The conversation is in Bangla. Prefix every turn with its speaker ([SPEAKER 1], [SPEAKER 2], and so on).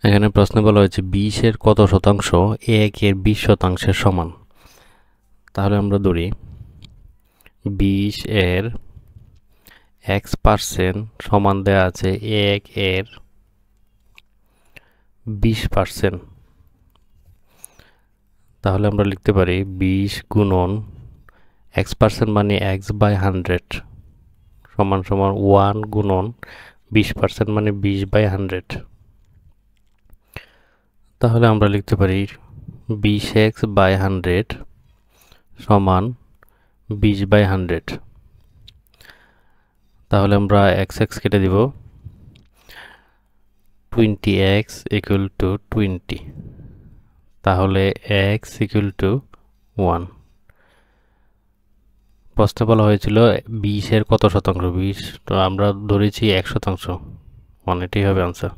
[SPEAKER 1] এখানে প্রশ্নে বলা হয়েছে 20-এর কত শতাংশ 1-এর 20 শতাংশের সমান। তাহলে আমরা ধরি 20-এর x% সমান দেয়া আছে 1-এর 20%। তাহলে আমরা লিখতে পারি 20 গুণন x% মানে x/100 সমান সমান 1 গুণন 20% মানে 20/100। তাহলে আমরা লিখতে পারি 20x/100 সমান 20/100। তাহলে আমরা x কেটে দিব, 20x = 20। তাহলে x = 1। প্রশ্নে বলা হয়েছিল 20-এর কত শতাংশ, 20 তো আমরা ধরেছি 1 শতাংশ, মানে এটাই হবে আনসার।